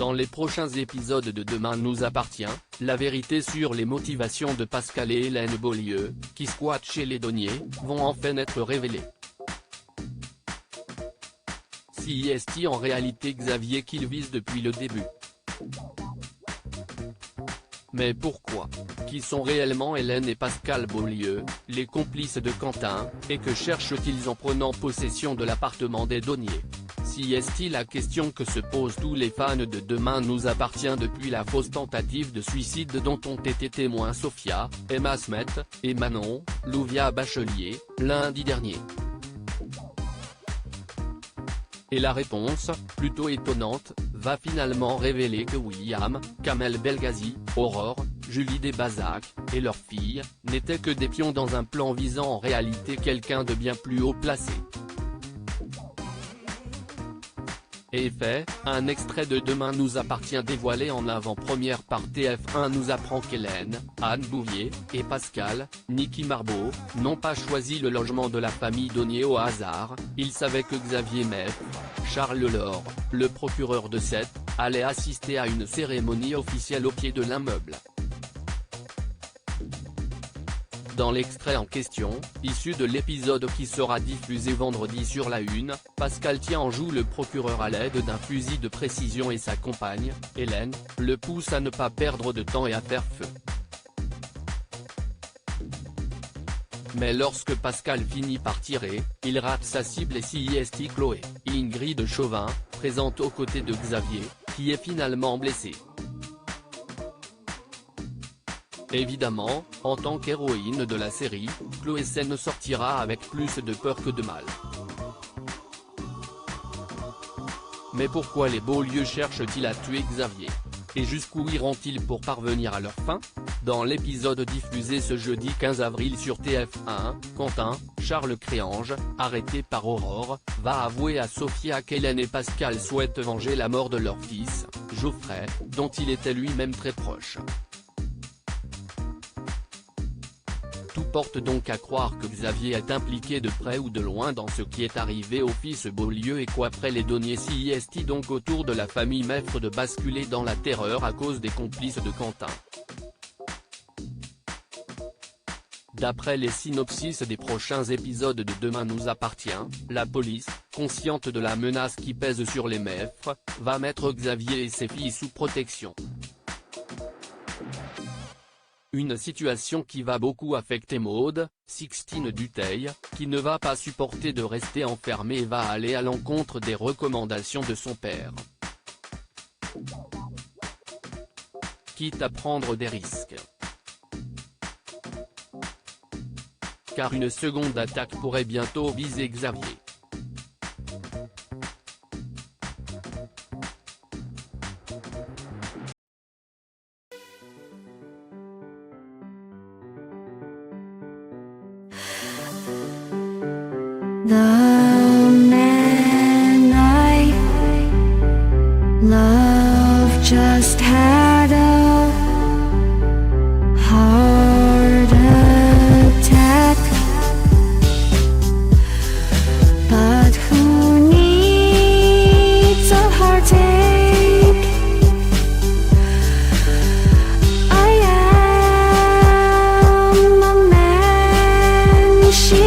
Dans les prochains épisodes de Demain nous appartient, la vérité sur les motivations de Pascal et Hélène Beaulieu, qui squattent chez les Donnier, vont enfin être révélées. Si est-il en réalité Xavier qu'il vise depuis le début? Mais pourquoi? Qui sont réellement Hélène et Pascal Beaulieu, les complices de Quentin, et que cherchent-ils en prenant possession de l'appartement des Donnier? Si est-il la question que se posent tous les fans de Demain nous appartient depuis la fausse tentative de suicide dont ont été témoins Sophia, Emma Smet, et Manon, Louvia Bachelier, lundi dernier. Et la réponse, plutôt étonnante, va finalement révéler que William, Kamel Belghazi, Aurore, Julie Desbazac, et leur fille, n'étaient que des pions dans un plan visant en réalité quelqu'un de bien plus haut placé. Et fait, un extrait de Demain nous appartient dévoilé en avant-première par TF1 nous apprend qu'Hélène, Anne Bouvier, et Pascal, Niki Marbeau, n'ont pas choisi le logement de la famille Donnier au hasard, ils savaient que Xavier Maître, Charles Laure, le procureur de Sète, allait assister à une cérémonie officielle au pied de l'immeuble. Dans l'extrait en question, issu de l'épisode qui sera diffusé vendredi sur La Une, Pascal tient en joue le procureur à l'aide d'un fusil de précision et sa compagne, Hélène, le pousse à ne pas perdre de temps et à faire feu. Mais lorsque Pascal finit par tirer, il rate sa cible et s'y est Chloé, Ingrid Chauvin, présente aux côtés de Xavier, qui est finalement blessé. Évidemment, en tant qu'héroïne de la série, Chloé ne sortira avec plus de peur que de mal. Mais pourquoi les Beaulieu cherchent-ils à tuer Xavier? Et jusqu'où iront-ils pour parvenir à leur fin? Dans l'épisode diffusé ce jeudi 15 avril sur TF1, Quentin, Charles Créange, arrêté par Aurore, va avouer à Sophia qu'Hélène et Pascal souhaitent venger la mort de leur fils, Geoffrey, dont il était lui-même très proche. Tout porte donc à croire que Xavier est impliqué de près ou de loin dans ce qui est arrivé au fils Beaulieu et qu'après les Donnier si est donc autour de la famille Maître de basculer dans la terreur à cause des complices de Quentin. D'après les synopsis des prochains épisodes de Demain nous appartient, la police, consciente de la menace qui pèse sur les Maîtres, va mettre Xavier et ses filles sous protection. Une situation qui va beaucoup affecter Maude, Sixtine Dutheil, qui ne va pas supporter de rester enfermée et va aller à l'encontre des recommandations de son père. Quitte à prendre des risques. Car une seconde attaque pourrait bientôt viser Xavier. The man I love just had a heart attack, but who needs a heartache? I am a man she